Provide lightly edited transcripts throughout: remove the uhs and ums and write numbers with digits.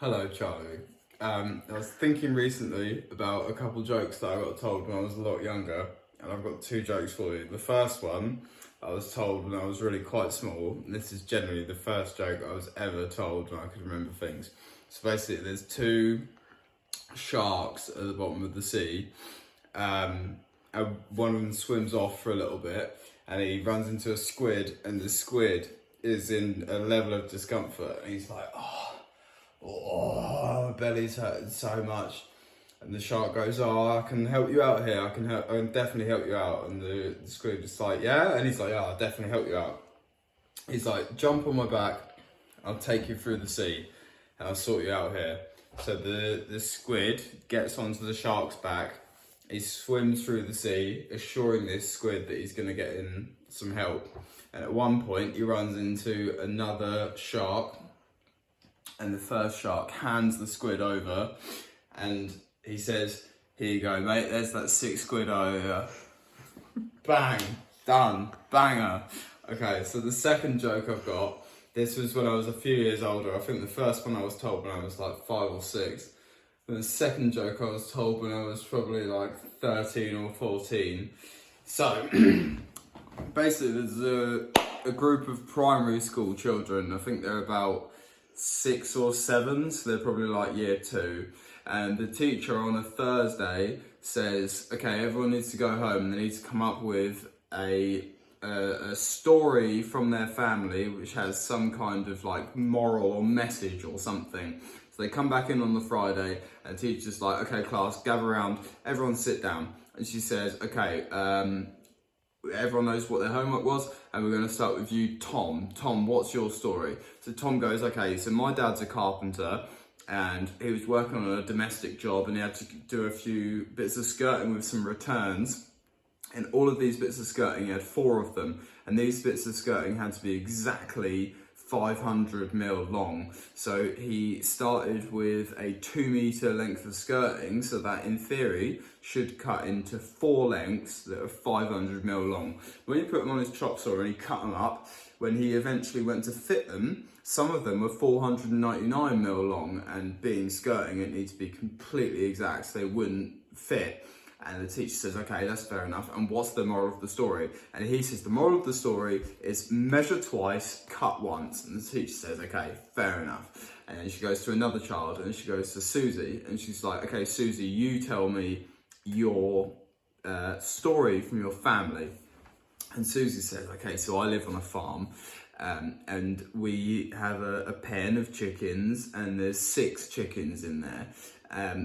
Hello, Charlie. I was thinking recently about a couple jokes that I got told when I was a lot younger, and I've got two jokes for you. The first one I was told when I was really quite small, and this is generally the first joke I was ever told when I could remember things. So basically, there's two sharks at the bottom of the sea, and one of them swims off for a little bit, and he runs into a squid, and the squid is in a level of discomfort, and he's like, my belly's hurting so much. And the shark goes, I can help you out here. I can definitely help you out. And the squid is like, yeah? And he's like, yeah, I'll definitely help you out. He's like, jump on my back. I'll take you through the sea and I'll sort you out here. So the squid gets onto the shark's back. He swims through the sea, assuring this squid that he's going to get in some help. And at one point, he runs into another shark. And the first shark hands the squid over and he says, here you go, mate, there's that 6 quid over. Bang, done, banger. Okay, so the second joke I've got, this was when I was a few years older. I think the first one I was told when I was like 5 or 6. And the second joke I was told when I was probably like 13 or 14. So, basically there's a group of primary school children. I think they're about 6 or 7, so they're probably like year 2. And the teacher on a Thursday says, okay, everyone needs to go home and they need to come up with a story from their family which has some kind of like moral or message or something. So they come back in on the Friday and the teacher's like, okay class, gather around, everyone sit down. And she says, okay, everyone knows what their homework was, and we're going to start with you, Tom. Tom, what's your story? So Tom goes, okay, so my dad's a carpenter, and he was working on a domestic job, and he had to do a few bits of skirting with some returns. And all of these bits of skirting, he had 4 of them, and these bits of skirting had to be exactly 500 mil long. So he started with a 2 meter length of skirting, so that in theory should cut into 4 lengths that are 500 mil long. When he put them on his chop saw and he cut them up, when he eventually went to fit them, some of them were 499 mil long, and being skirting, it needs to be completely exact so they wouldn't fit. And the teacher says, okay, that's fair enough. And what's the moral of the story? And he says, the moral of the story is measure twice, cut once. And the teacher says, okay, fair enough. And then she goes to another child and she goes to Susie. And she's like, okay, Susie, you tell me your story from your family. And Susie says, okay, so I live on a farm. And we have a pen of chickens and there's 6 chickens in there.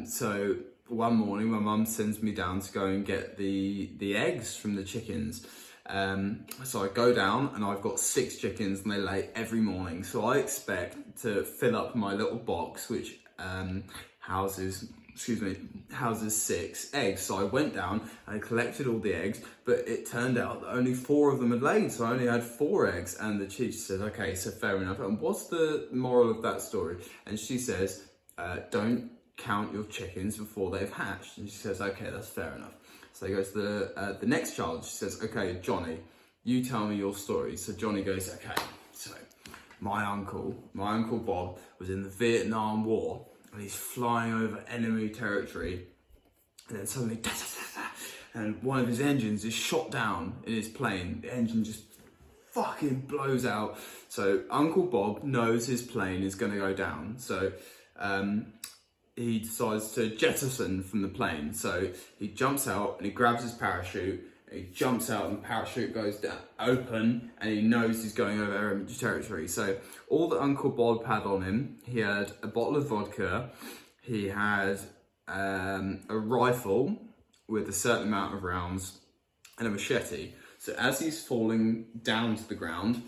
So one morning my mum sends me down to go and get the eggs from the chickens. So I go down and I've got 6 chickens and they lay every morning. So I expect to fill up my little box, which houses 6 eggs. So I went down and I collected all the eggs, but it turned out that only 4 of them had laid. So I only had 4 eggs. And the teacher said, okay, so fair enough. And what's the moral of that story? And she says, don't count your chickens before they've hatched. And she says, okay, that's fair enough. So he goes to the next child. She says, okay, Johnny, you tell me your story. So Johnny goes, okay, so my uncle Bob was in the Vietnam War and he's flying over enemy territory, and then suddenly and one of his engines is shot down in his plane. The engine just fucking blows out. So Uncle Bob knows his plane is going to go down. So he decides to jettison from the plane. So he jumps out and he grabs his parachute. And he jumps out and the parachute goes down, open, and he knows he's going over enemy territory. So all that Uncle Bob had on him, he had a bottle of vodka, he had a rifle with a certain amount of rounds, and a machete. So as he's falling down to the ground,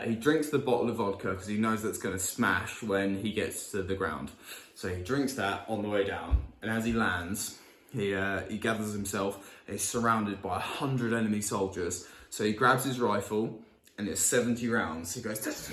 he drinks the bottle of vodka because he knows that's going to smash when he gets to the ground. So he drinks that on the way down, and as he lands, he gathers himself and he's surrounded by 100 enemy soldiers. So he grabs his rifle and it's 70 rounds. He goes,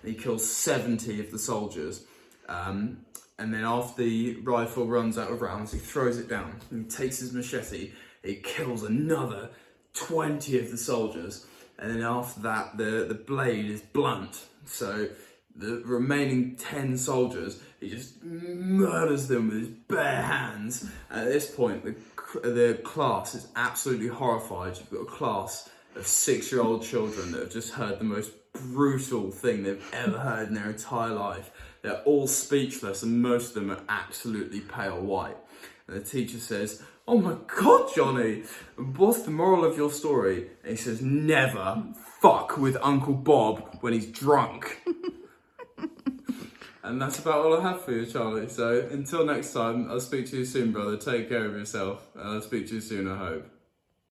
and he kills 70 of the soldiers. And then after the rifle runs out of rounds, he throws it down and he takes his machete, he kills another 20 of the soldiers. And then after that, the blade is blunt. So the remaining 10 soldiers, he just murders them with his bare hands. At this point, the class is absolutely horrified. You've got a class of 6-year-old children that have just heard the most brutal thing they've ever heard in their entire life. They're all speechless, and most of them are absolutely pale white. And the teacher says, "Oh my God, Johnny, what's the moral of your story?" And he says, "Never fuck with Uncle Bob when he's drunk." And that's about all I have for you, Charlie. So until next time, I'll speak to you soon, brother. Take care of yourself. And I'll speak to you soon, I hope.